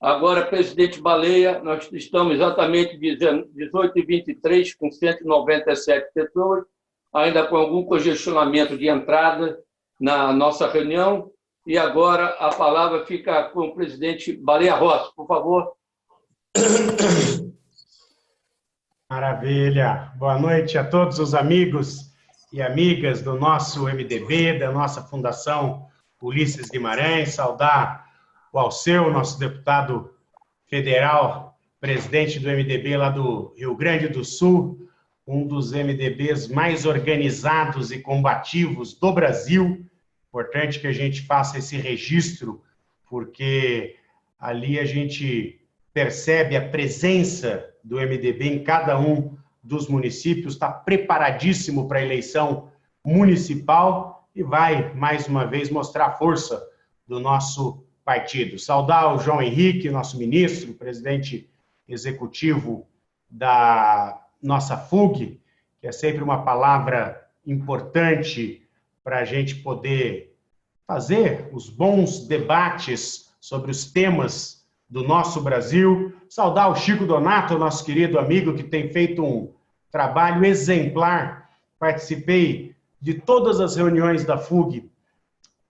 Agora, presidente Baleia, nós estamos exatamente 18h23, com 197 pessoas, ainda com algum congestionamento de entrada na nossa reunião. E agora a palavra fica com o presidente Baleia Rossi, por favor. Maravilha. Boa noite a todos os amigos e amigas do nosso MDB, da nossa Fundação Ulisses Guimarães. Saudar o Alceu, nosso deputado federal, presidente do MDB lá do Rio Grande do Sul, um dos MDBs mais organizados e combativos do Brasil. Importante que a gente faça esse registro, porque ali a gente percebe a presença do MDB em cada um dos municípios, está preparadíssimo para a eleição municipal e vai, mais uma vez, mostrar a força do nosso partido. Saudar o João Henrique, nosso ministro, presidente executivo da nossa FUG, que é sempre uma palavra importante para a gente poder fazer os bons debates sobre os temas do nosso Brasil. Saudar o Chico Donato, nosso querido amigo, que tem feito um trabalho exemplar. Participei de todas as reuniões da FUG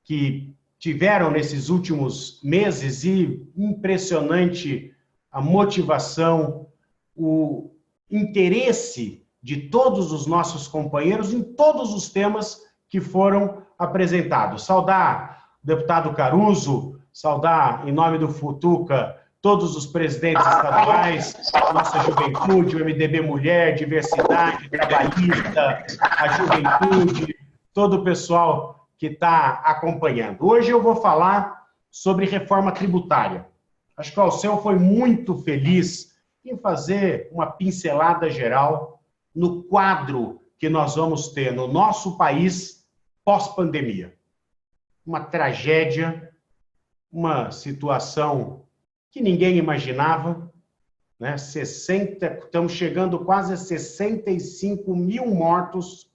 que tiveram nesses últimos meses e impressionante a motivação, o interesse de todos os nossos companheiros em todos os temas que foram apresentados. Saudar o deputado Caruso, saudar, em nome do Futuca, todos os presidentes estaduais, nossa juventude, o MDB Mulher, Diversidade, Trabalhista, a juventude, todo o pessoal que está acompanhando. Hoje eu vou falar sobre reforma tributária. Acho que o Alceu foi muito feliz em fazer uma pincelada geral no quadro que nós vamos ter no nosso país pós-pandemia. Uma tragédia, uma situação que ninguém imaginava, né? Estamos chegando quase a 65 mil mortos,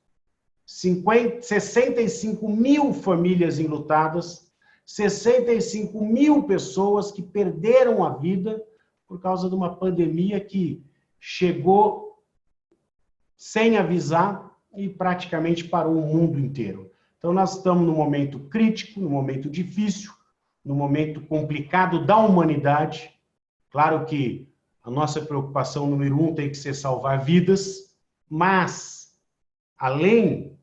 65 mil famílias enlutadas, 65 mil pessoas que perderam a vida por causa de uma pandemia que chegou sem avisar e praticamente parou o mundo inteiro. Então, nós estamos num momento crítico, num momento difícil, num momento complicado da humanidade. Claro que a nossa preocupação número 1 tem que ser salvar vidas, mas, além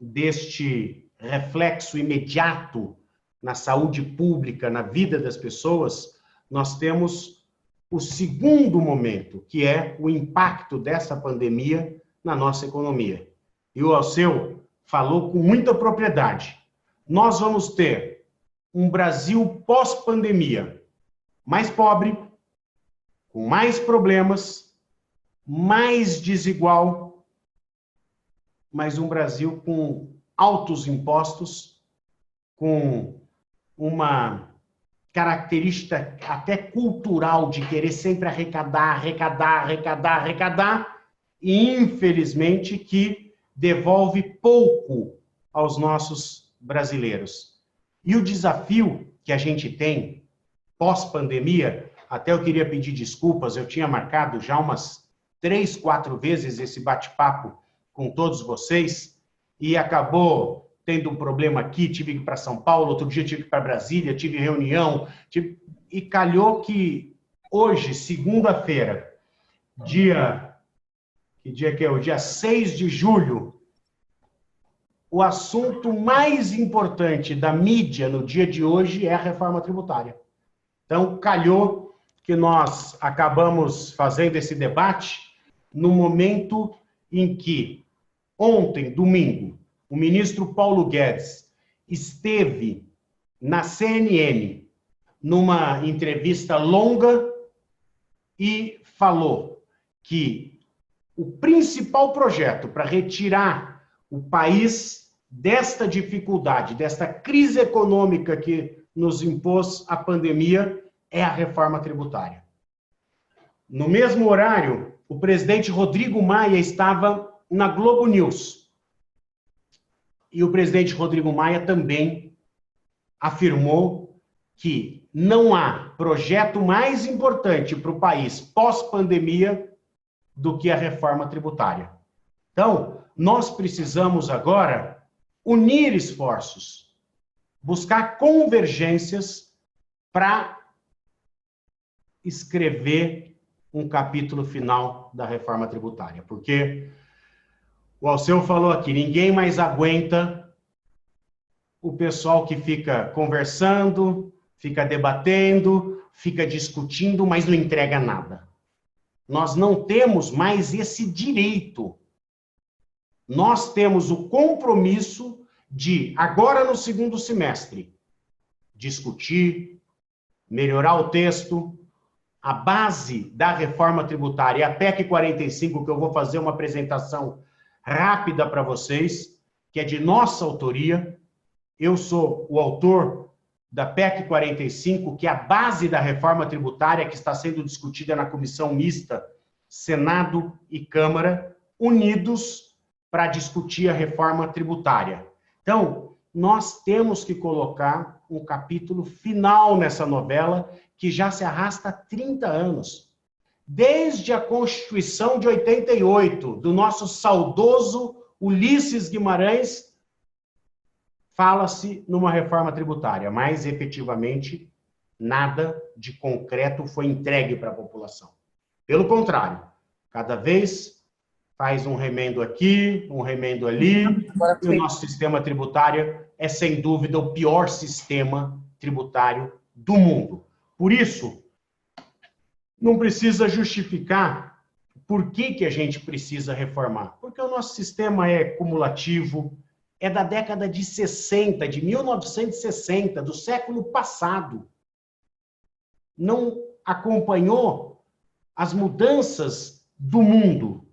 deste reflexo imediato na saúde pública, na vida das pessoas, nós temos o segundo momento, que é o impacto dessa pandemia na nossa economia. E o Alceu falou com muita propriedade. Nós vamos ter um Brasil pós-pandemia mais pobre, com mais problemas, mais desigual, mas um Brasil com altos impostos, com uma característica até cultural de querer sempre arrecadar, e infelizmente que devolve pouco aos nossos brasileiros. E o desafio que a gente tem pós-pandemia, até eu queria pedir desculpas, eu tinha marcado já umas 3, 4 vezes esse bate-papo com todos vocês, e acabou tendo um problema aqui, tive que ir para São Paulo, outro dia tive que ir para Brasília, tive reunião, e calhou que hoje, segunda-feira, que dia que é? O dia 6 de julho, o assunto mais importante da mídia no dia de hoje é a reforma tributária. Então, calhou que nós acabamos fazendo esse debate no momento em que, ontem, domingo, o ministro Paulo Guedes esteve na CNN numa entrevista longa e falou que o principal projeto para retirar o país desta dificuldade, desta crise econômica que nos impôs a pandemia, é a reforma tributária. No mesmo horário, o presidente Rodrigo Maia estava na Globo News. E o presidente Rodrigo Maia também afirmou que não há projeto mais importante para o país pós-pandemia do que a reforma tributária. Então, nós precisamos agora unir esforços, buscar convergências para escrever um capítulo final da reforma tributária. Porque o Alceu falou aqui, ninguém mais aguenta o pessoal que fica conversando, fica debatendo, fica discutindo, mas não entrega nada. Nós não temos mais esse direito. Nós temos o compromisso de, agora no segundo semestre, discutir, melhorar o texto, a base da reforma tributária, a PEC 45, que eu vou fazer uma apresentação rápida para vocês, que é de nossa autoria. Eu sou o autor da PEC 45, que é a base da reforma tributária que está sendo discutida na comissão mista Senado e Câmara, unidos para discutir a reforma tributária. Então, nós temos que colocar um capítulo final nessa novela que já se arrasta há 30 anos. Desde a Constituição de 88, do nosso saudoso Ulisses Guimarães, fala-se numa reforma tributária, mas, efetivamente, nada de concreto foi entregue para a população. Pelo contrário, cada vez faz um remendo aqui, um remendo ali, e o nosso sistema tributário é, sem dúvida, o pior sistema tributário do mundo. Por isso, não precisa justificar por que a gente precisa reformar. Porque o nosso sistema é cumulativo, é da década de 60, de 1960, do século passado. Não acompanhou as mudanças do mundo.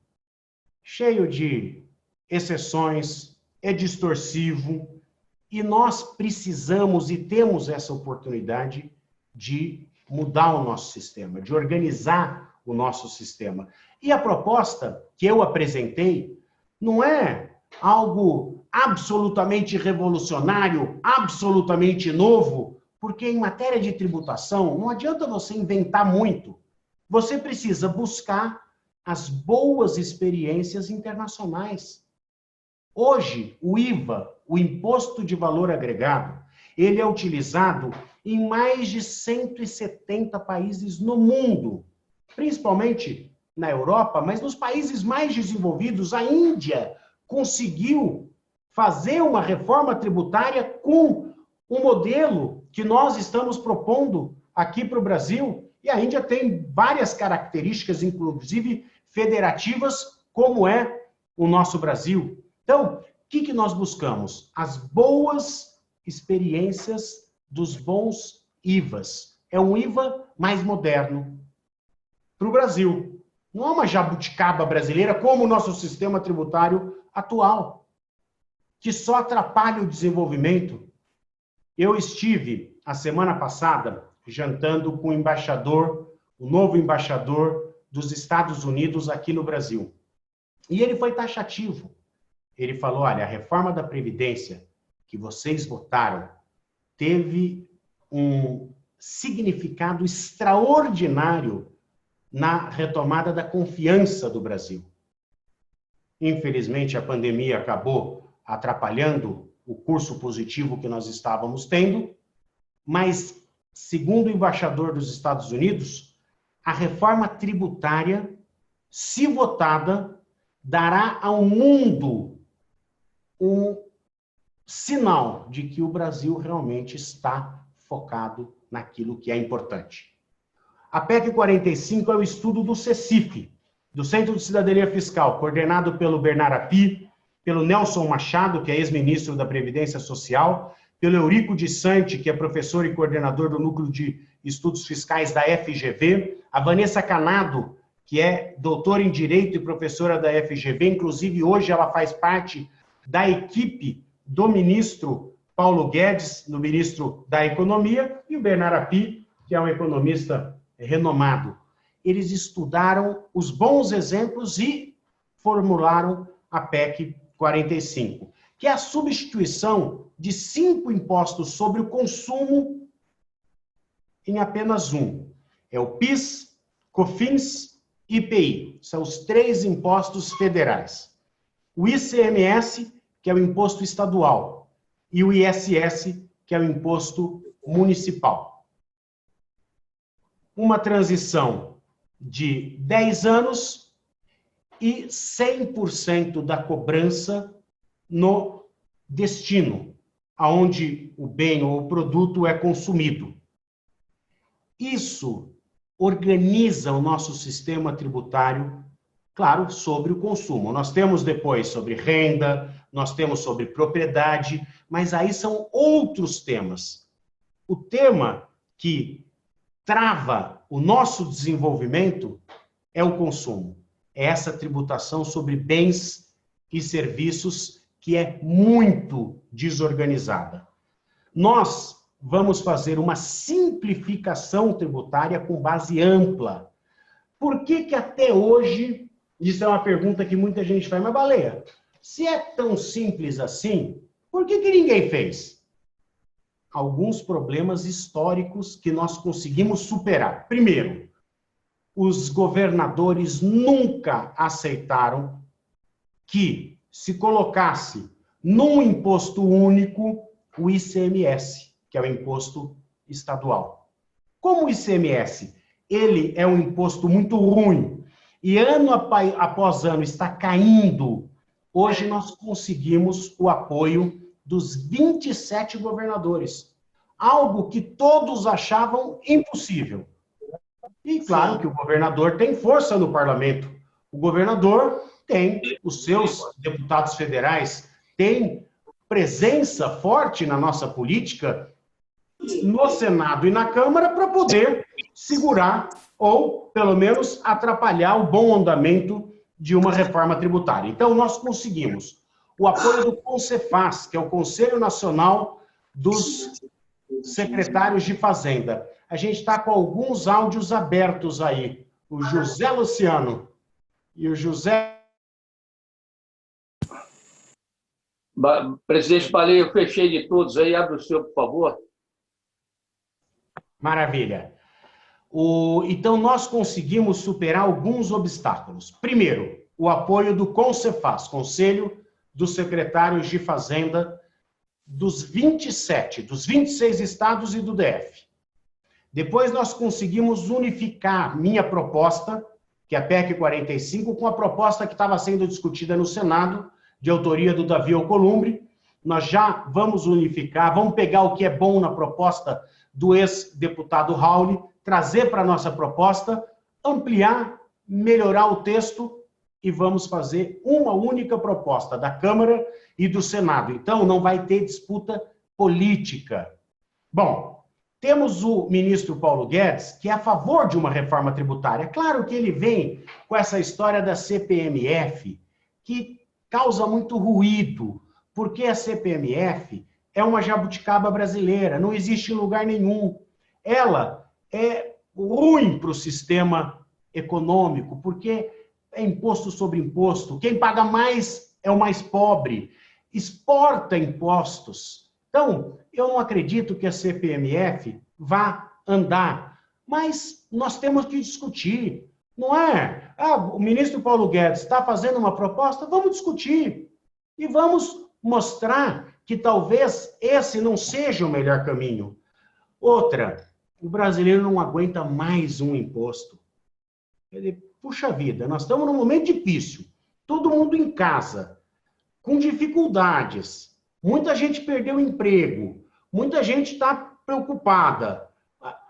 Cheio de exceções, é distorsivo, e nós precisamos e temos essa oportunidade de mudar o nosso sistema, de organizar o nosso sistema. E a proposta que eu apresentei não é algo absolutamente revolucionário, absolutamente novo, porque em matéria de tributação não adianta você inventar muito. Você precisa buscar as boas experiências internacionais. Hoje, o IVA, o Imposto de Valor Agregado, ele é utilizado em mais de 170 países no mundo, principalmente na Europa, mas nos países mais desenvolvidos, a Índia conseguiu fazer uma reforma tributária com um modelo que nós estamos propondo aqui para o Brasil, e a Índia tem várias características, inclusive federativas, como é o nosso Brasil. Então, o que nós buscamos? As boas experiências dos bons IVAs. É um IVA mais moderno para o Brasil. Não é uma jabuticaba brasileira como o nosso sistema tributário atual, que só atrapalha o desenvolvimento. Eu estive, a semana passada, jantando com o embaixador, o novo embaixador dos Estados Unidos aqui no Brasil. E ele foi taxativo. Ele falou, olha, a reforma da Previdência que vocês votaram teve um significado extraordinário na retomada da confiança do Brasil. Infelizmente, a pandemia acabou atrapalhando o curso positivo que nós estávamos tendo, mas, segundo o embaixador dos Estados Unidos, a reforma tributária, se votada, dará ao mundo um sinal de que o Brasil realmente está focado naquilo que é importante. A PEC 45 é o estudo do CECIF, do Centro de Cidadania Fiscal, coordenado pelo Bernardo Api, pelo Nelson Machado, que é ex-ministro da Previdência Social, pelo Eurico de Sante, que é professor e coordenador do Núcleo de Estudos Fiscais da FGV, a Vanessa Canado, que é doutora em Direito e professora da FGV, inclusive hoje ela faz parte da equipe do ministro Paulo Guedes, no ministro da Economia, e o Bernardo Api, que é um economista renomado. Eles estudaram os bons exemplos e formularam a PEC 45, que é a substituição de 5 impostos sobre o consumo em apenas um. É o PIS, COFINS e IPI. São os 3 impostos federais. O ICMS, que é o imposto estadual, e o ISS, que é o imposto municipal. Uma transição de 10 anos e 100% da cobrança no destino, aonde o bem ou o produto é consumido. Isso organiza o nosso sistema tributário, claro, sobre o consumo. Nós temos depois sobre renda, nós temos sobre propriedade, mas aí são outros temas. O tema que trava o nosso desenvolvimento é o consumo. É essa tributação sobre bens e serviços que é muito desorganizada. Nós vamos fazer uma simplificação tributária com base ampla. Por que até hoje, isso é uma pergunta que muita gente faz, mas Baleia, se é tão simples assim, por que ninguém fez? Alguns problemas históricos que nós conseguimos superar. Primeiro, os governadores nunca aceitaram que se colocasse num imposto único o ICMS, que é o imposto estadual. Como o ICMS, ele é um imposto muito ruim e ano após ano está caindo, hoje nós conseguimos o apoio dos 27 governadores, algo que todos achavam impossível. E claro que o governador tem força no parlamento. O governador tem os seus deputados federais, tem presença forte na nossa política, no Senado e na Câmara, para poder segurar ou, pelo menos, atrapalhar o bom andamento de uma reforma tributária. Então, nós conseguimos o apoio do CONCEFAZ, que é o Conselho Nacional dos Secretários de Fazenda. A gente está com alguns áudios abertos aí. O José Luciano e o José... Presidente Baleia, eu fechei de todos aí. Abre o seu, por favor. Maravilha. Então, nós conseguimos superar alguns obstáculos. Primeiro, o apoio do CONCEFAZ, Conselho dos Secretários de Fazenda, dos 27, dos 26 estados e do DF. Depois, nós conseguimos unificar minha proposta, que é a PEC 45, com a proposta que estava sendo discutida no Senado, de autoria do Davi Alcolumbre. Nós já vamos unificar, vamos pegar o que é bom na proposta do ex-deputado Rauli, trazer para a nossa proposta, ampliar, melhorar o texto e vamos fazer uma única proposta da Câmara e do Senado. Então, não vai ter disputa política. Bom, temos o ministro Paulo Guedes, que é a favor de uma reforma tributária. Claro que ele vem com essa história da CPMF, que causa muito ruído, porque a CPMF é uma jabuticaba brasileira, não existe em lugar nenhum. Ela é ruim para o sistema econômico, porque é imposto sobre imposto. Quem paga mais é o mais pobre. Exporta impostos. Então, eu não acredito que a CPMF vá andar, mas nós temos que discutir. Não é? O ministro Paulo Guedes está fazendo uma proposta, vamos discutir. E vamos mostrar que talvez esse não seja o melhor caminho. Outra, o brasileiro não aguenta mais um imposto. Ele, puxa vida, nós estamos num momento difícil. Todo mundo em casa, com dificuldades. Muita gente perdeu o emprego. Muita gente está preocupada.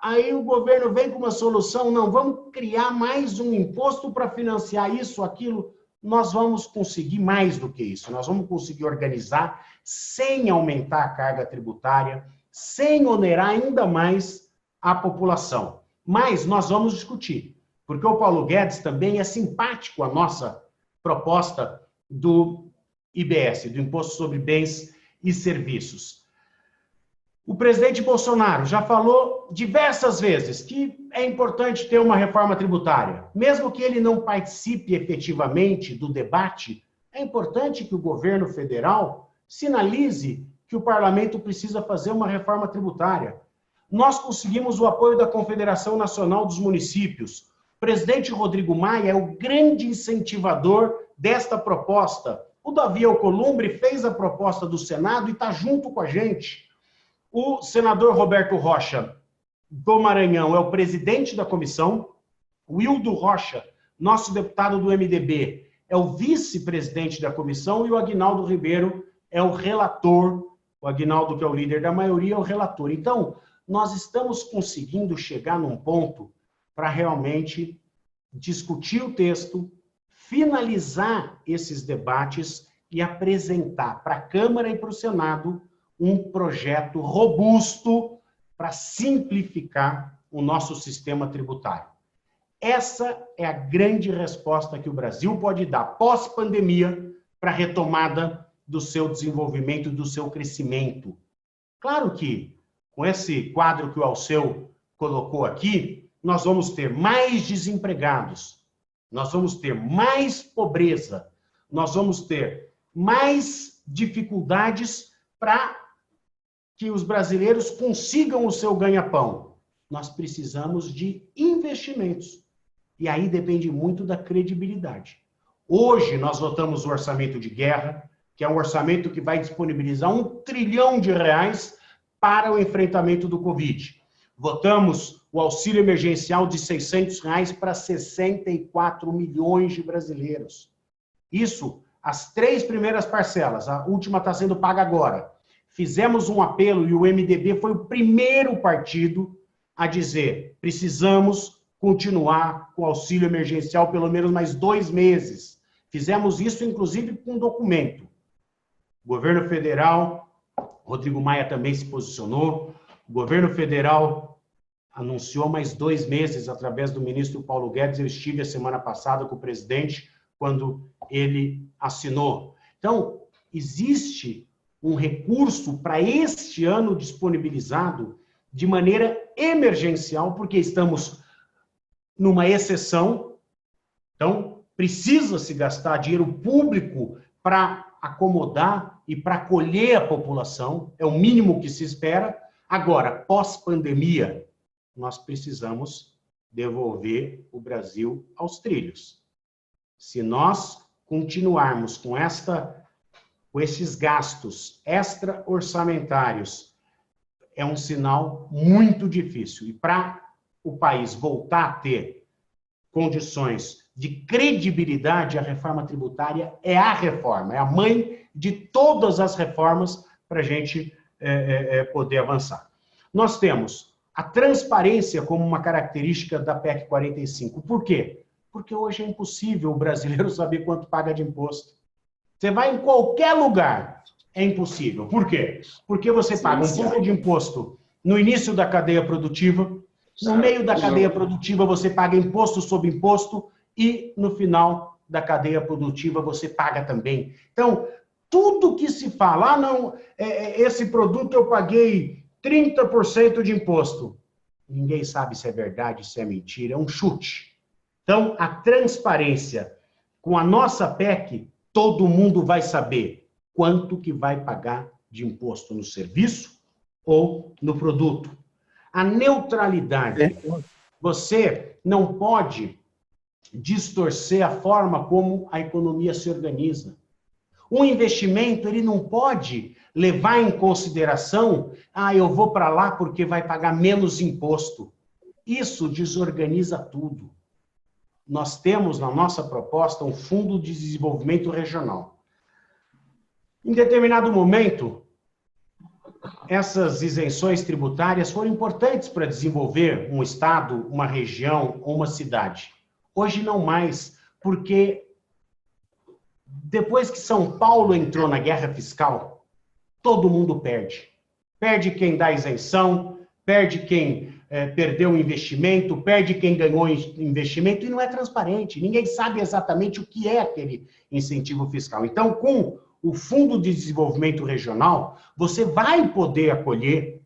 Aí o governo vem com uma solução, não, vamos criar mais um imposto para financiar isso, aquilo. Nós vamos conseguir mais do que isso. Nós vamos conseguir organizar sem aumentar a carga tributária, sem onerar ainda mais a população. Mas nós vamos discutir, porque o Paulo Guedes também é simpático à nossa proposta do IBS, do Imposto sobre Bens e Serviços. O presidente Bolsonaro já falou diversas vezes que é importante ter uma reforma tributária. Mesmo que ele não participe efetivamente do debate, é importante que o governo federal sinalize que o parlamento precisa fazer uma reforma tributária. Nós conseguimos o apoio da Confederação Nacional dos Municípios. O presidente Rodrigo Maia é o grande incentivador desta proposta. O Davi Alcolumbre fez a proposta do Senado e está junto com a gente. O senador Roberto Rocha, do Maranhão, é o presidente da comissão. O Wildo Rocha, nosso deputado do MDB, é o vice-presidente da comissão. E o Aguinaldo Ribeiro é o relator. O Aguinaldo, que é o líder da maioria, é o relator. Então, nós estamos conseguindo chegar num ponto para realmente discutir o texto, finalizar esses debates e apresentar para a Câmara e para o Senado um projeto robusto para simplificar o nosso sistema tributário. Essa é a grande resposta que o Brasil pode dar pós-pandemia para a retomada do seu desenvolvimento, do seu crescimento. Claro que, com esse quadro que o Alceu colocou aqui, nós vamos ter mais desempregados, nós vamos ter mais pobreza, nós vamos ter mais dificuldades para que os brasileiros consigam o seu ganha-pão. Nós precisamos de investimentos. E aí depende muito da credibilidade. Hoje nós votamos o orçamento de guerra, que é um orçamento que vai disponibilizar R$1 trilhão para o enfrentamento do Covid. Votamos o auxílio emergencial de R$600 para 64 milhões de brasileiros. Isso, as 3 primeiras parcelas, a última está sendo paga agora. Fizemos um apelo e o MDB foi o primeiro partido a dizer: precisamos continuar com o auxílio emergencial pelo menos mais 2 meses. Fizemos isso, inclusive, com um documento. O governo federal, Rodrigo Maia também se posicionou, o governo federal anunciou mais 2 meses através do ministro Paulo Guedes. Eu estive a semana passada com o presidente quando ele assinou. Então, existe um recurso para este ano disponibilizado de maneira emergencial, porque estamos numa exceção. Então, precisa-se gastar dinheiro público para acomodar e para acolher a população, é o mínimo que se espera. Agora, pós-pandemia, nós precisamos devolver o Brasil aos trilhos. Se nós continuarmos com esses gastos extra-orçamentários, é um sinal muito difícil. E para o país voltar a ter condições de credibilidade, a reforma tributária é a reforma, é a mãe de todas as reformas para a gente poder avançar. Nós temos a transparência como uma característica da PEC 45. Por quê? Porque hoje é impossível o brasileiro saber quanto paga de imposto. Você vai em qualquer lugar, é impossível. Por quê? Porque você paga um pouco de imposto no início da cadeia produtiva, no meio da cadeia produtiva você paga imposto sobre imposto e no final da cadeia produtiva você paga também. Então, tudo que se fala, esse produto eu paguei 30% de imposto. Ninguém sabe se é verdade, se é mentira, é um chute. Então, a transparência com a nossa PEC, todo mundo vai saber quanto que vai pagar de imposto no serviço ou no produto. A neutralidade. Você não pode distorcer a forma como a economia se organiza. Um investimento, ele não pode levar em consideração, eu vou para lá porque vai pagar menos imposto. Isso desorganiza tudo. Nós temos na nossa proposta um fundo de desenvolvimento regional. Em determinado momento, essas isenções tributárias foram importantes para desenvolver um estado, uma região ou uma cidade. Hoje não mais, porque depois que São Paulo entrou na guerra fiscal, todo mundo perde. Perde quem dá isenção, perde quem perdeu o investimento, perde quem ganhou investimento, e não é transparente. Ninguém sabe exatamente o que é aquele incentivo fiscal. Então, com o Fundo de Desenvolvimento Regional, você vai poder acolher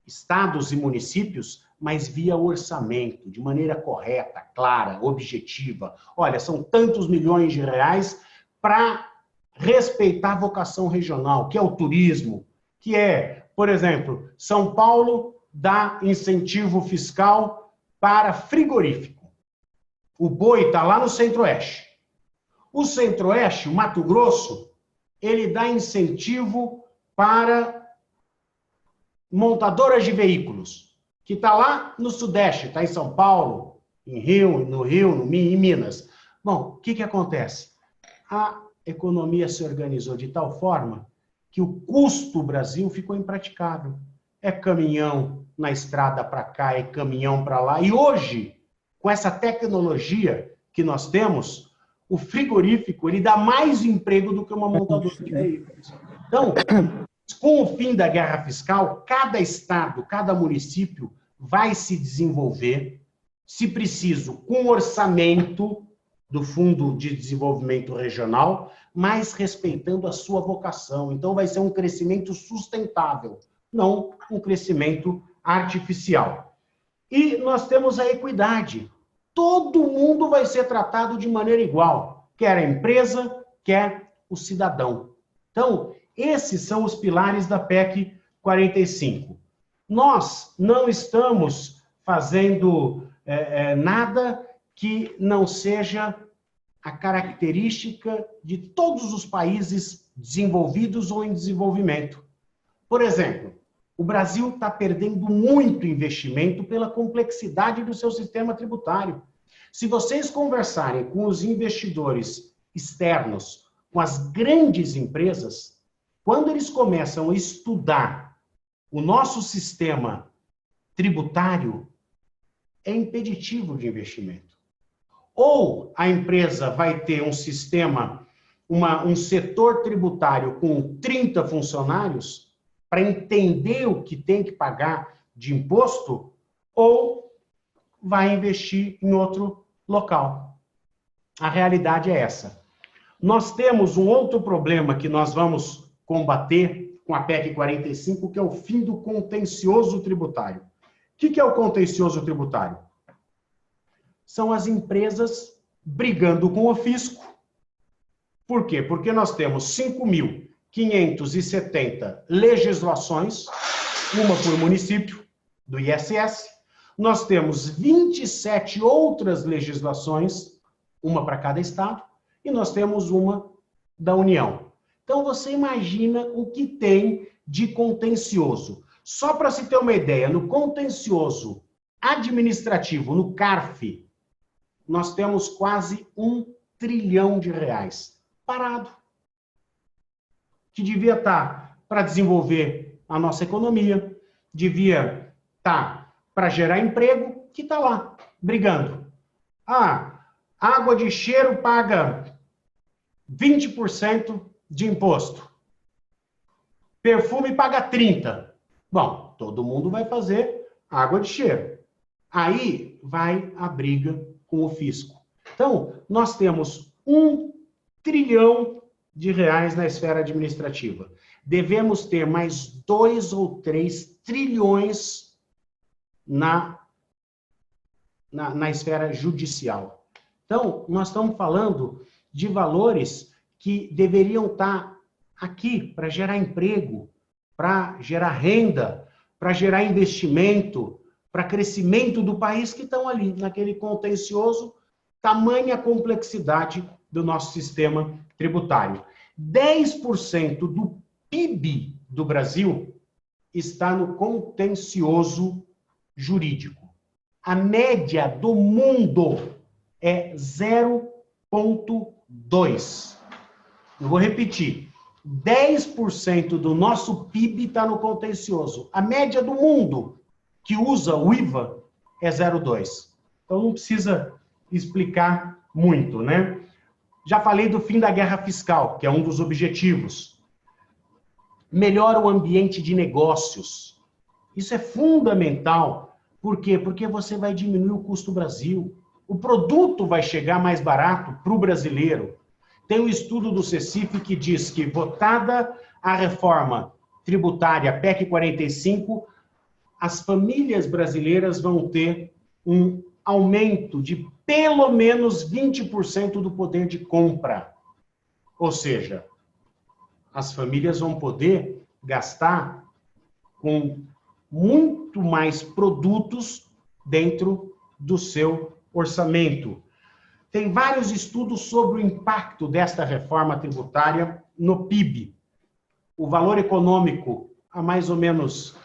estados e municípios, mas via orçamento, de maneira correta, clara, objetiva. Olha, são tantos milhões de reais para respeitar a vocação regional, que é o turismo, que é, por exemplo, São Paulo dá incentivo fiscal para frigorífico. O boi está lá no Centro-Oeste. O Centro-Oeste, o Mato Grosso, ele dá incentivo para montadoras de veículos, que está lá no Sudeste, está em São Paulo, em em Minas. Bom, o que acontece? A economia se organizou de tal forma que o custo do Brasil ficou impraticável. É caminhão na estrada para cá, é caminhão para lá. E hoje, com essa tecnologia que nós temos, o frigorífico ele dá mais emprego do que uma montadora de veículos. Então, com o fim da guerra fiscal, cada estado, cada município vai se desenvolver, se preciso, com orçamento do Fundo de Desenvolvimento Regional, mas respeitando a sua vocação. Então, vai ser um crescimento sustentável, não um crescimento artificial. E nós temos a equidade. Todo mundo vai ser tratado de maneira igual, quer a empresa, quer o cidadão. Então, esses são os pilares da PEC 45. Nós não estamos fazendo nada que não seja a característica de todos os países desenvolvidos ou em desenvolvimento. Por exemplo, o Brasil está perdendo muito investimento pela complexidade do seu sistema tributário. Se vocês conversarem com os investidores externos, com as grandes empresas, quando eles começam a estudar o nosso sistema tributário, é impeditivo de investimento. Ou a empresa vai ter um sistema, um setor tributário com 30 funcionários para entender o que tem que pagar de imposto, ou vai investir em outro local. A realidade é essa. Nós temos um outro problema que nós vamos combater com a PEC 45, que é o fim do contencioso tributário. O que é o contencioso tributário? São as empresas brigando com o fisco. Por quê? Porque nós temos 5.570 legislações, uma por município, do ISS. Nós temos 27 outras legislações, uma para cada estado, e nós temos uma da União. Então, você imagina o que tem de contencioso. Só para se ter uma ideia, no contencioso administrativo, no CARF, nós temos quase R$1 trilhão parado. Que devia estar para desenvolver a nossa economia, devia estar para gerar emprego, que está lá, brigando. Ah, água de cheiro paga 20% de imposto. Perfume paga 30%. Bom, todo mundo vai fazer água de cheiro. Aí vai a briga com o fisco. Então, nós temos R$1 trilhão na esfera administrativa. Devemos ter mais 2 ou 3 trilhões na esfera judicial. Então, nós estamos falando de valores que deveriam estar aqui para gerar emprego, para gerar renda, para gerar investimento, para crescimento do país, que estão ali, naquele contencioso, tamanha complexidade do nosso sistema tributário. 10% do PIB do Brasil está no contencioso jurídico. A média do mundo é 0,2%. Eu vou repetir. 10% do nosso PIB está no contencioso. A média do mundo que usa o IVA é 0,2%. Então não precisa explicar muito, né? Já falei do fim da guerra fiscal, que é um dos objetivos. Melhora o ambiente de negócios. Isso é fundamental. Por quê? Porque você vai diminuir o custo do Brasil. O produto vai chegar mais barato para o brasileiro. Tem um estudo do CECIF que diz que, votada a reforma tributária PEC 45, as famílias brasileiras vão ter um aumento de pelo menos 20% do poder de compra. Ou seja, as famílias vão poder gastar com muito mais produtos dentro do seu orçamento. Tem vários estudos sobre o impacto desta reforma tributária no PIB. O Valor Econômico, há mais ou menos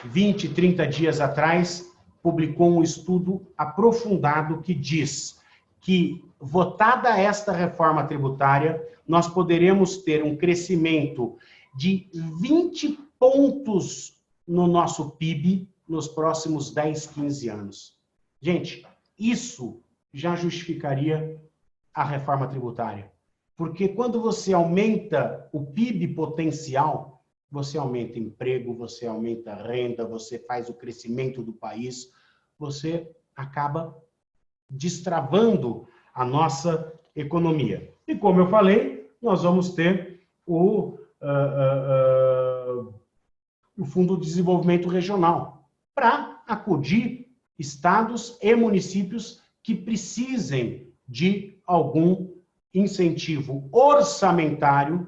20, 30 dias atrás, publicou um estudo aprofundado que diz que, votada esta reforma tributária, nós poderemos ter um crescimento de 20 pontos no nosso PIB nos próximos 10, 15 anos. Gente, isso já justificaria a reforma tributária. Porque quando você aumenta o PIB potencial, você aumenta emprego, você aumenta a renda, você faz o crescimento do país, você acaba destravando a nossa economia. E como eu falei, nós vamos ter o Fundo de Desenvolvimento Regional para acudir estados e municípios que precisem de algum incentivo orçamentário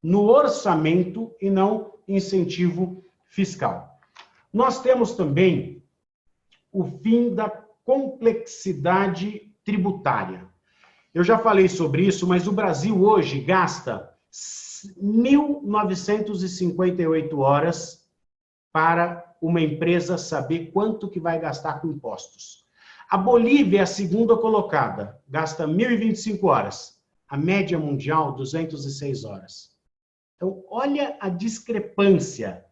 no orçamento e não incentivo fiscal. Nós temos também o fim da complexidade tributária. Eu já falei sobre isso, mas o Brasil hoje gasta 1.958 horas para uma empresa saber quanto que vai gastar com impostos. A Bolívia é a segunda colocada, gasta 1.025 horas. A média mundial, 206 horas. Então, olha a discrepância.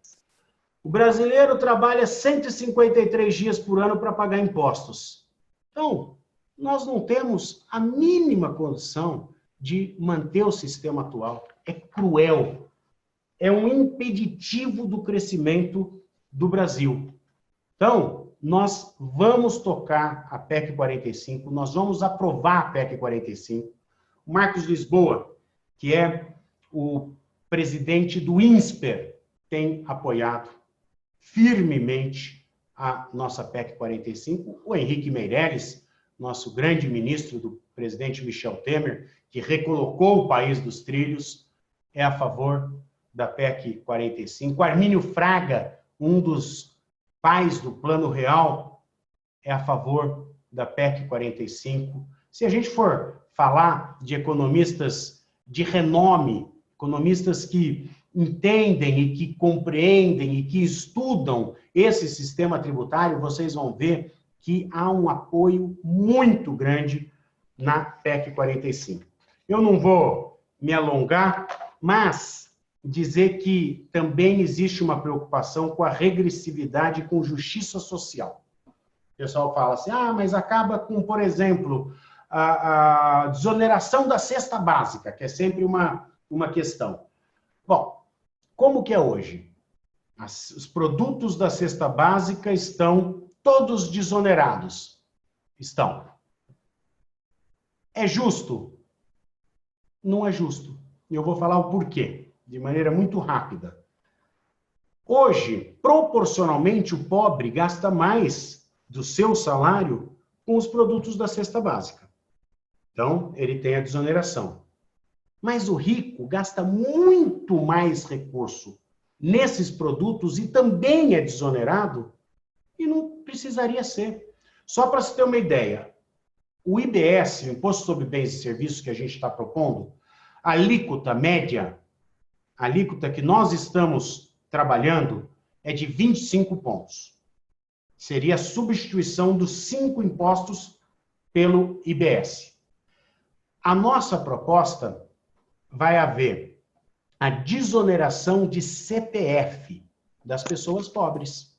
O brasileiro trabalha 153 dias por ano para pagar impostos. Então, nós não temos a mínima condição de manter o sistema atual. É cruel. É um impeditivo do crescimento do Brasil. Então, nós vamos tocar a PEC 45, nós vamos aprovar a PEC 45. O Marcos Lisboa, que é o presidente do INSPER, tem apoiado firmemente a nossa PEC 45. O Henrique Meirelles, nosso grande ministro do presidente Michel Temer, que recolocou o país dos trilhos, é a favor da PEC 45. Armínio Fraga, um dos pais do Plano Real, é a favor da PEC 45. Se a gente for falar de economistas de renome, economistas que entendem e que compreendem e que estudam esse sistema tributário, vocês vão ver que há um apoio muito grande na PEC 45. Eu não vou me alongar, mas dizer que também existe uma preocupação com a regressividade e com justiça social. O pessoal fala assim, mas acaba com, por exemplo, a desoneração da cesta básica, que é sempre uma questão. Bom, como que é hoje? Os produtos da cesta básica estão todos desonerados. Estão. É justo? Não é justo. E eu vou falar o porquê, de maneira muito rápida. Hoje, proporcionalmente, o pobre gasta mais do seu salário com os produtos da cesta básica. Então, ele tem a desoneração. Mas o rico gasta muito mais recurso nesses produtos e também é desonerado e não precisaria ser. Só para se ter uma ideia, o IBS, o Imposto sobre Bens e Serviços que a gente está propondo, a alíquota média, a alíquota que nós estamos trabalhando é de 25 pontos. Seria a substituição dos 5 impostos pelo IBS. A nossa proposta vai haver a desoneração de CPF das pessoas pobres.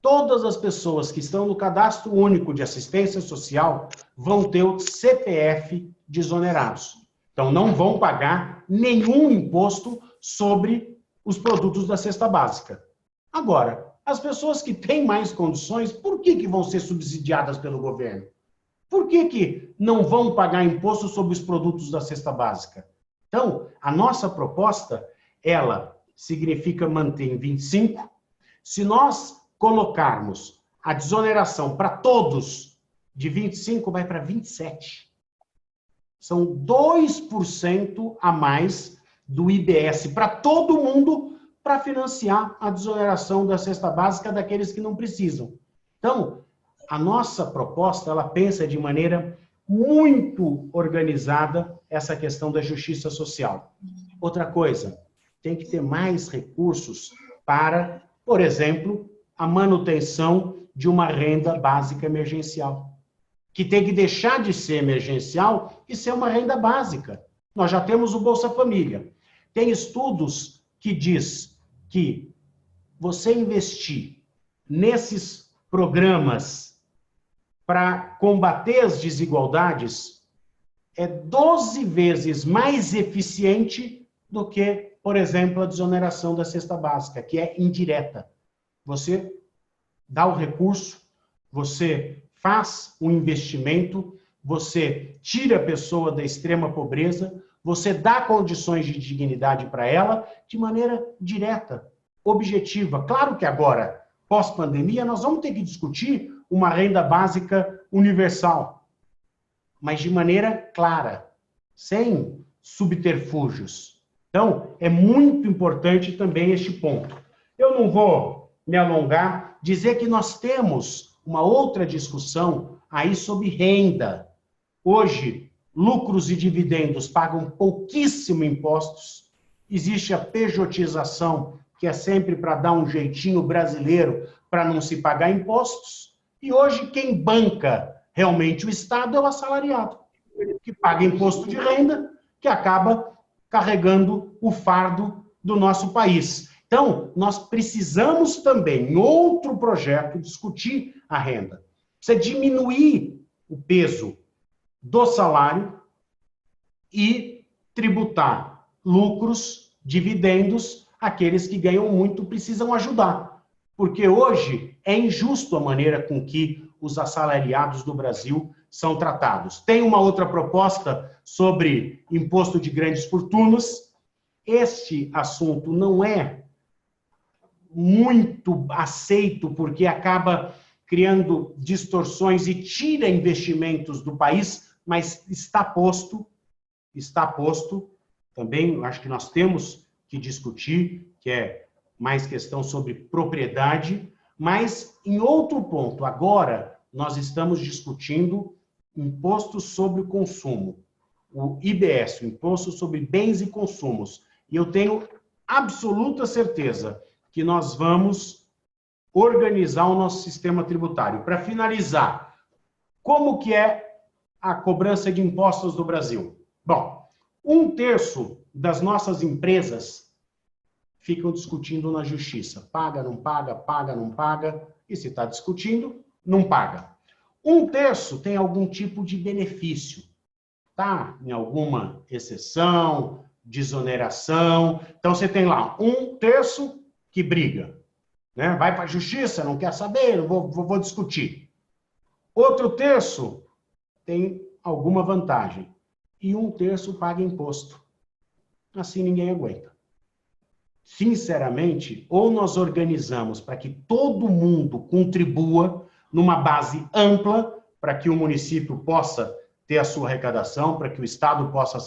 Todas as pessoas que estão no Cadastro Único de Assistência Social vão ter o CPF desonerados. Então, não vão pagar nenhum imposto sobre os produtos da cesta básica. Agora, as pessoas que têm mais condições, por que vão ser subsidiadas pelo governo? Por que não vão pagar imposto sobre os produtos da cesta básica? Então, a nossa proposta, ela significa manter em 25. Se nós colocarmos a desoneração para todos de 25, vai para 27. São 2% a mais do IBS para todo mundo para financiar a desoneração da cesta básica daqueles que não precisam. Então, a nossa proposta, ela pensa de maneira muito organizada essa questão da justiça social. Outra coisa, tem que ter mais recursos para, por exemplo, a manutenção de uma renda básica emergencial, que tem que deixar de ser emergencial e ser uma renda básica. Nós já temos o Bolsa Família. Tem estudos que diz que você investir nesses programas para combater as desigualdades é 12 vezes mais eficiente do que, por exemplo, a desoneração da cesta básica, que é indireta. Você dá o recurso, você faz um investimento, você tira a pessoa da extrema pobreza, você dá condições de dignidade para ela de maneira direta, objetiva. Claro que agora, pós-pandemia, nós vamos ter que discutir uma renda básica universal, mas de maneira clara, sem subterfúgios. Então, é muito importante também este ponto. Eu não vou me alongar, dizer que nós temos uma outra discussão aí sobre renda. Hoje, lucros e dividendos pagam pouquíssimo impostos, existe a pejotização, que é sempre para dar um jeitinho brasileiro para não se pagar impostos, e hoje quem banca realmente o Estado é o assalariado, que paga imposto de renda, que acaba carregando o fardo do nosso país. Então, nós precisamos também, em outro projeto, discutir a renda. Precisa diminuir o peso do salário e tributar lucros, dividendos, aqueles que ganham muito precisam ajudar. Porque hoje é injusto a maneira com que os assalariados do Brasil são tratados. Tem uma outra proposta sobre imposto de grandes fortunas. Este assunto não é muito aceito porque acaba criando distorções e tira investimentos do país, mas está posto, também acho que nós temos que discutir, que é mais questão sobre propriedade, mas em outro ponto, agora nós estamos discutindo imposto sobre o consumo, o IBS, o Imposto sobre Bens e Consumos, e eu tenho absoluta certeza que nós vamos organizar o nosso sistema tributário. Para finalizar, como que é a cobrança de impostos do Brasil? Bom, 1/3 das nossas empresas ficam discutindo na justiça. Paga, não paga, paga, não paga. E se está discutindo, não paga. 1/3 tem algum tipo de benefício. Tá? Em alguma exceção, desoneração. Então, você tem lá 1/3 que briga. Né? Vai para a justiça, não quer saber, não vou discutir. Outro terço tem alguma vantagem. E 1/3 paga imposto. Assim ninguém aguenta. Sinceramente, ou nós organizamos para que todo mundo contribua numa base ampla, para que o município possa ter a sua arrecadação, para que o Estado possa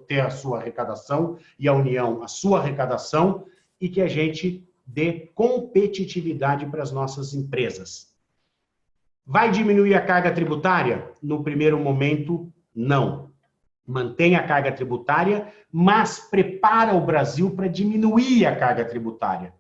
ter a sua arrecadação e a União a sua arrecadação, e que a gente dê competitividade para as nossas empresas. Vai diminuir a carga tributária? No primeiro momento, não. Mantém a carga tributária, mas prepara o Brasil para diminuir a carga tributária.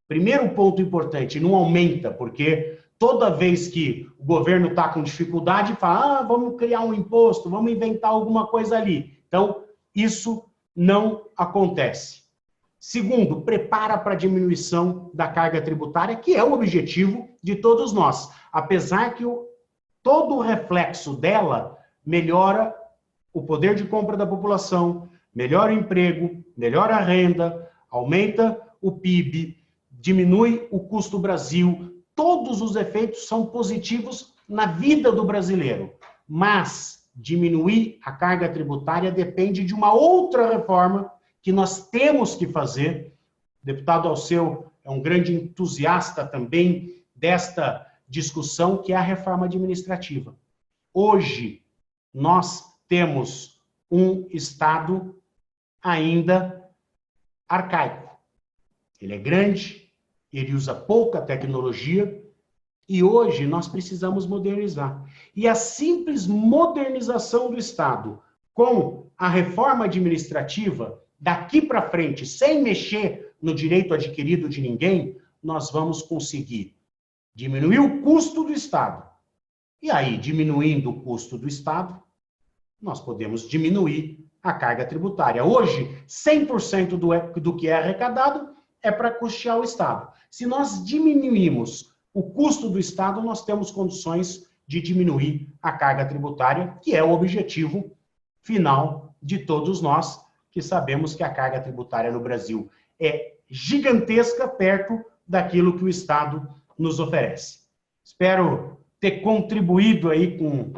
Primeiro ponto importante, não aumenta, porque toda vez que o governo está com dificuldade, fala, vamos criar um imposto, vamos inventar alguma coisa ali. Então, isso não acontece. Segundo, prepara para a diminuição da carga tributária, que é o objetivo de todos nós. Apesar que todo o reflexo dela melhora o poder de compra da população, melhora o emprego, melhora a renda, aumenta o PIB, diminui o custo Brasil. Todos os efeitos são positivos na vida do brasileiro. Mas diminuir a carga tributária depende de uma outra reforma que nós temos que fazer. O deputado Alceu é um grande entusiasta também desta discussão, que é a reforma administrativa. Hoje, nós temos um Estado ainda arcaico. Ele é grande, ele usa pouca tecnologia e hoje nós precisamos modernizar. E a simples modernização do Estado com a reforma administrativa, daqui para frente, sem mexer no direito adquirido de ninguém, nós vamos conseguir diminuir o custo do Estado. E aí, diminuindo o custo do Estado, nós podemos diminuir a carga tributária. Hoje, 100% do que é arrecadado é para custear o Estado. Se nós diminuirmos o custo do Estado, nós temos condições de diminuir a carga tributária, que é o objetivo final de todos nós, que sabemos que a carga tributária no Brasil é gigantesca perto daquilo que o Estado nos oferece. Espero ter contribuído aí com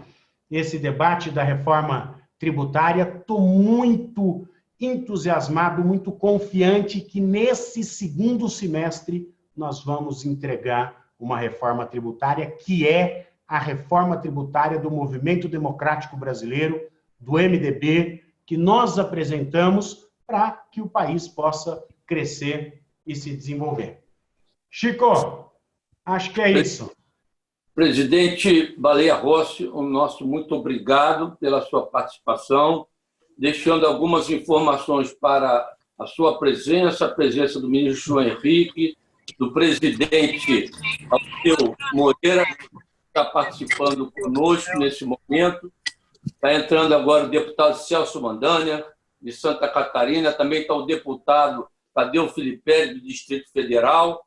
esse debate da reforma tributária. Estou muito entusiasmado, muito confiante que nesse segundo semestre nós vamos entregar uma reforma tributária que é a reforma tributária do Movimento Democrático Brasileiro, do MDB, que nós apresentamos para que o país possa crescer e se desenvolver. Chico, acho que é isso. Presidente Baleia Rossi, o nosso muito obrigado pela sua participação, deixando algumas informações para a sua presença, a presença do ministro João Henrique, do presidente Alceu Moreira, que está participando conosco nesse momento. Está entrando agora o deputado Celso Mandânia, de Santa Catarina, também está o deputado Tadeu Filipelli, do Distrito Federal,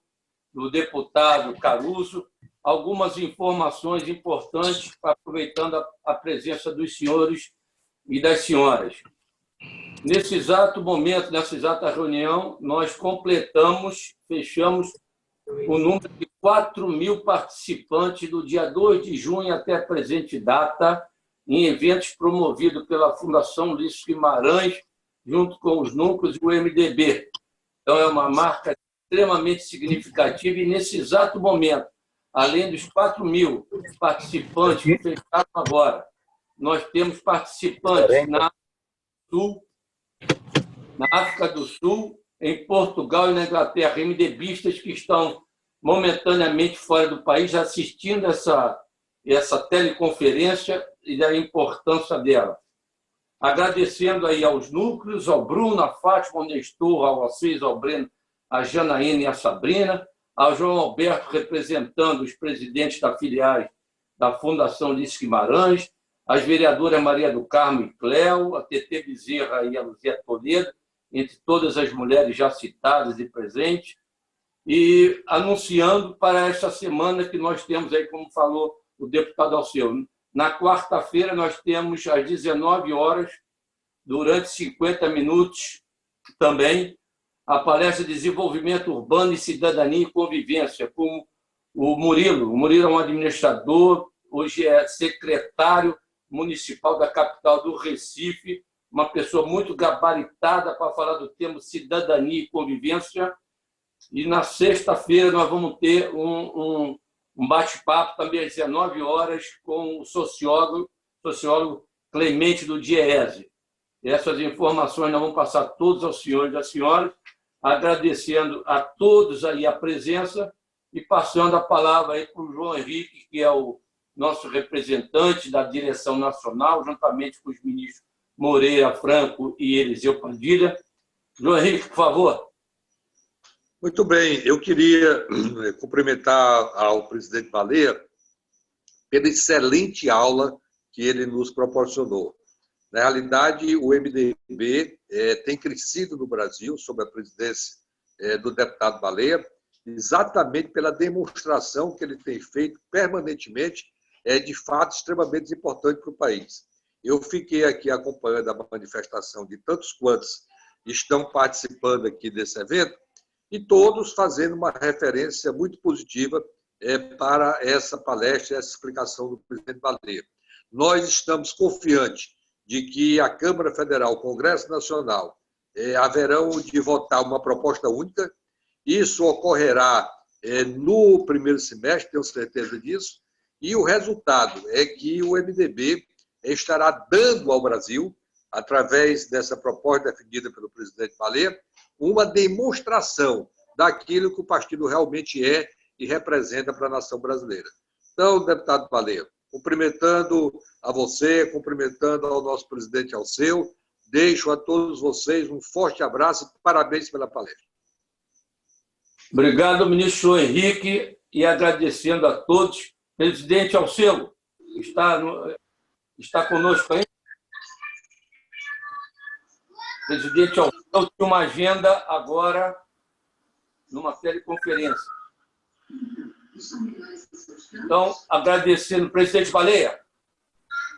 do deputado Caruso. Algumas informações importantes, aproveitando a presença dos senhores e das senhoras. Nesse exato momento, nessa exata reunião, nós fechamos o número de 4.000 participantes do dia 2 de junho até a presente data, em eventos promovidos pela Fundação Ulisses Guimarães, junto com os núcleos e o MDB. Então, é uma marca extremamente significativa e, nesse exato momento, além dos 4.000 participantes que fecharam agora, nós temos participantes na África do Sul, em Portugal e na Inglaterra, MDBistas que estão momentaneamente fora do país assistindo essa teleconferência e da importância dela. Agradecendo aí aos núcleos, ao Bruno, à Fátima, ao Nestor, ao Assis, ao Breno, à Janaína e à Sabrina, ao João Alberto, representando os presidentes da filiais da Fundação Ulisses Guimarães, as vereadoras Maria do Carmo e Cléo, a TT Bezerra e a Luzia Toledo, entre todas as mulheres já citadas e presentes, e anunciando para esta semana que nós temos aí, como falou o deputado Alceu, na quarta-feira nós temos às 19 horas, durante 50 minutos também, a palestra de Desenvolvimento Urbano e Cidadania e Convivência, com o Murilo. O Murilo é um administrador, hoje é secretário municipal da capital do Recife, uma pessoa muito gabaritada para falar do tema cidadania e convivência. E na sexta-feira nós vamos ter um bate-papo também às 19 horas com o sociólogo Clemente do Diese. Essas informações nós vamos passar todos aos senhores e às senhoras, agradecendo a todos aí a presença e passando a palavra aí para o João Henrique, que é o nosso representante da direção nacional, juntamente com os ministros Moreira, Franco e Eliseu Padilha. João Henrique, por favor. Muito bem, eu queria cumprimentar ao presidente Baleia pela excelente aula que ele nos proporcionou. Na realidade, o MDB tem crescido no Brasil, sob a presidência do deputado Baleia, exatamente pela demonstração que ele tem feito permanentemente, de fato extremamente importante para o país. Eu fiquei aqui acompanhando a manifestação de tantos quantos estão participando aqui desse evento, e todos fazendo uma referência muito positiva para essa palestra, essa explicação do presidente Baleia. Nós estamos confiantes de que a Câmara Federal, o Congresso Nacional, haverão de votar uma proposta única. Isso ocorrerá no primeiro semestre, tenho certeza disso, e o resultado é que o MDB estará dando ao Brasil, através dessa proposta definida pelo presidente Baleia, uma demonstração daquilo que o partido realmente é e representa para a nação brasileira. Então, deputado Baleia, cumprimentando a você, cumprimentando ao nosso presidente Alceu, deixo a todos vocês um forte abraço e parabéns pela palestra. Obrigado, ministro Henrique, e agradecendo a todos. Presidente Alceu, está conosco aí? Presidente Alceu tem uma agenda agora numa teleconferência. Então, agradecendo, presidente Baleia.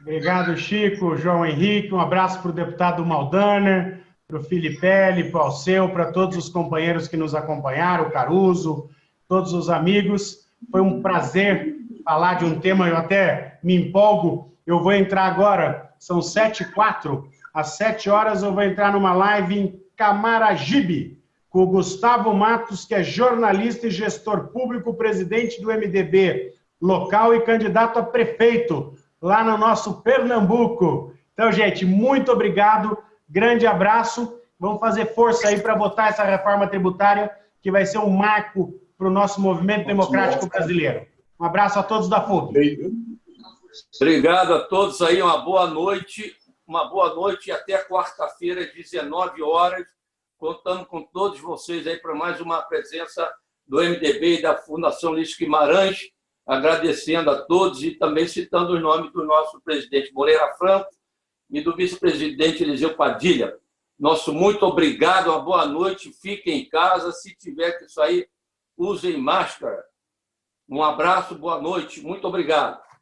Obrigado, Chico, João Henrique. Um abraço para o deputado Maldaner, para o Filipelli, para o Alceu, para todos os companheiros que nos acompanharam, o Caruso, todos os amigos. Foi um prazer falar de um tema, eu até me empolgo. Eu vou entrar agora, são 7h04, às 7 horas eu vou entrar numa live em Camaragibe, com o Gustavo Matos, que é jornalista e gestor público, presidente do MDB local e candidato a prefeito, lá no nosso Pernambuco. Então, gente, muito obrigado, grande abraço. Vamos fazer força aí para votar essa reforma tributária, que vai ser um marco para o nosso movimento democrático brasileiro. Um abraço a todos da FUB. Obrigado a todos aí, uma boa noite e até quarta-feira, 19 horas. Contando com todos vocês aí para mais uma presença do MDB e da Fundação Ulisses Guimarães, agradecendo a todos e também citando os nomes do nosso presidente Moreira Franco e do vice-presidente Eliseu Padilha. Nosso muito obrigado, uma boa noite, fiquem em casa, se tiver que sair, usem máscara. Um abraço, boa noite, muito obrigado.